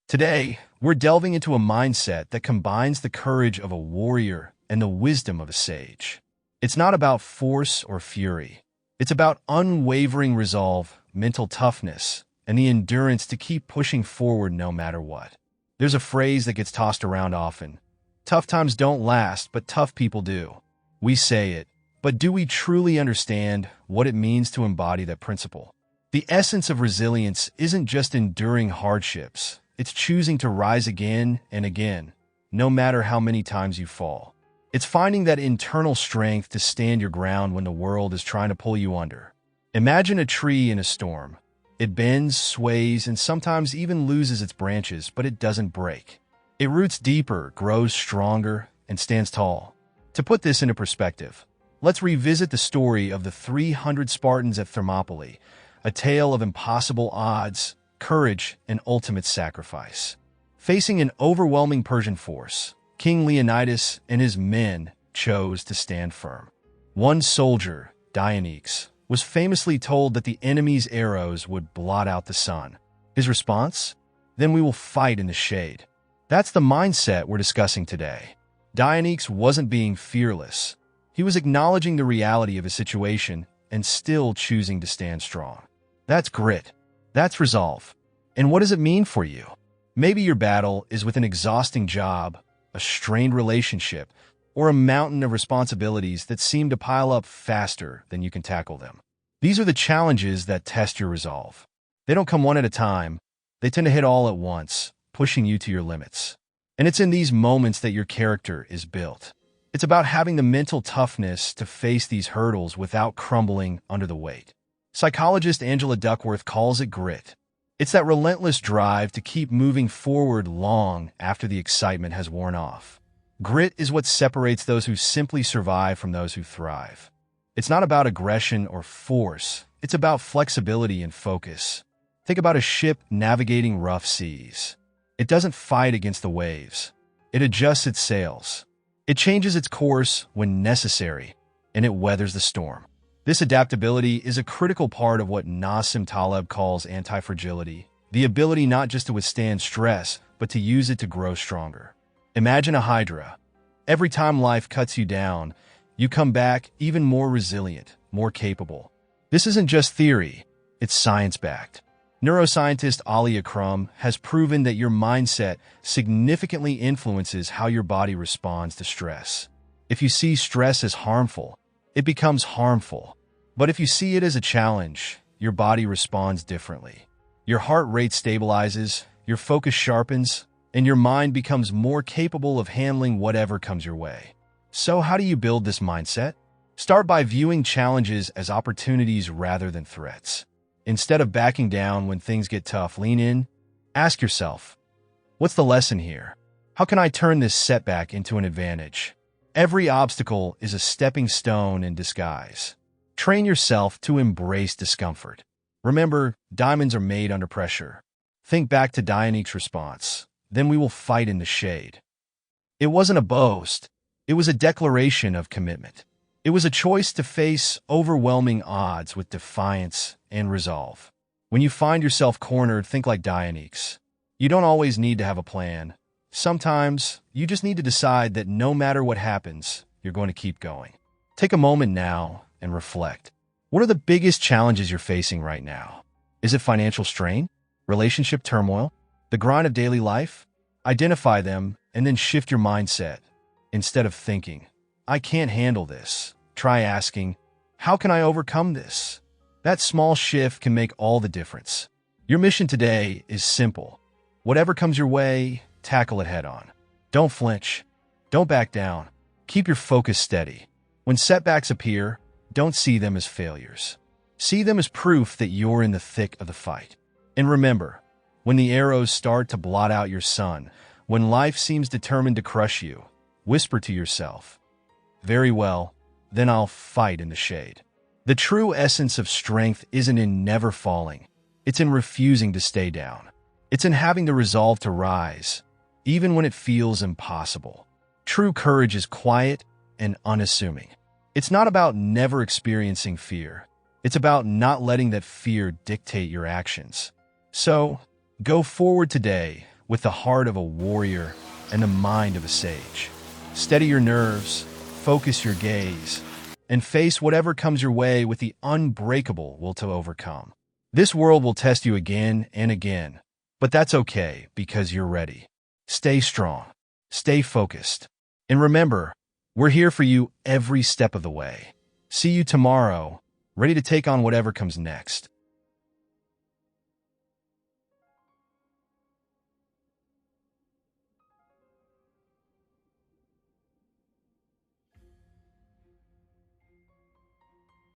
Today, we're delving into a mindset that combines the courage of a warrior and the wisdom of a sage. It's not about force or fury. It's about unwavering resolve, mental toughness, and the endurance to keep pushing forward no matter what. There's a phrase that gets tossed around often. Tough times don't last, but tough people do. We say it, but do we truly understand what it means to embody that principle? The essence of resilience isn't just enduring hardships. It's choosing to rise again and again, no matter how many times you fall. It's finding that internal strength to stand your ground when the world is trying to pull you under. Imagine a tree in a storm. It bends, sways, and sometimes even loses its branches, but it doesn't break. It roots deeper, grows stronger, and stands tall. To put this into perspective, let's revisit the story of the 300 Spartans at Thermopylae, a tale of impossible odds, courage, and ultimate sacrifice. Facing an overwhelming Persian force, King Leonidas and his men chose to stand firm. One soldier, Dionysus, was famously told that the enemy's arrows would blot out the sun. His response? Then we will fight in the shade. That's the mindset we're discussing today. Dionysus wasn't being fearless. He was acknowledging the reality of his situation and still choosing to stand strong. That's grit. That's resolve. And what does it mean for you? Maybe your battle is with an exhausting job, a strained relationship, or a mountain of responsibilities that seem to pile up faster than you can tackle them. These are the challenges that test your resolve. They don't come one at a time. They tend to hit all at once, pushing you to your limits. And it's in these moments that your character is built. It's about having the mental toughness to face these hurdles without crumbling under the weight. Psychologist Angela Duckworth calls it grit. It's that relentless drive to keep moving forward long after the excitement has worn off. Grit is what separates those who simply survive from those who thrive. It's not about aggression or force. It's about flexibility and focus. Think about a ship navigating rough seas. It doesn't fight against the waves. It adjusts its sails. It changes its course when necessary, and it weathers the storm. This adaptability is a critical part of what Nassim Taleb calls anti-fragility, the ability not just to withstand stress, but to use it to grow stronger. Imagine a hydra. Every time life cuts you down, you come back even more resilient, more capable. This isn't just theory, it's science-backed. Neuroscientist Ali Akram has proven that your mindset significantly influences how your body responds to stress. If you see stress as harmful, it becomes harmful. But if you see it as a challenge, your body responds differently. Your heart rate stabilizes, your focus sharpens, and your mind becomes more capable of handling whatever comes your way. So how do you build this mindset? Start by viewing challenges as opportunities rather than threats. Instead of backing down when things get tough, lean in. Ask yourself, what's the lesson here? How can I turn this setback into an advantage? Every obstacle is a stepping stone in disguise. Train yourself to embrace discomfort. Remember, diamonds are made under pressure. Think back to Dionysus' response. Then we will fight in the shade. It wasn't a boast. It was a declaration of commitment. It was a choice to face overwhelming odds with defiance and resolve. When you find yourself cornered, think like Dionysus. You don't always need to have a plan. Sometimes, you just need to decide that no matter what happens, you're going to keep going. Take a moment now and reflect. What are the biggest challenges you're facing right now? Is it financial strain? Relationship turmoil? The grind of daily life? Identify them and then shift your mindset. Instead of thinking, I can't handle this, try asking, how can I overcome this? That small shift can make all the difference. Your mission today is simple. Whatever comes your way, tackle it head on. Don't flinch. Don't back down. Keep your focus steady. When setbacks appear, don't see them as failures. See them as proof that you're in the thick of the fight. And remember, when the arrows start to blot out your sun, when life seems determined to crush you, whisper to yourself, very well, then I'll fight in the shade. The true essence of strength isn't in never falling. It's in refusing to stay down. It's in having the resolve to rise, even when it feels impossible. True courage is quiet and unassuming. It's not about never experiencing fear. It's about not letting that fear dictate your actions. So, go forward today with the heart of a warrior and the mind of a sage. Steady your nerves, focus your gaze, and face whatever comes your way with the unbreakable will to overcome. This world will test you again and again, but that's okay because you're ready. Stay strong, stay focused, and remember, we're here for you every step of the way. See you tomorrow, ready to take on whatever comes next.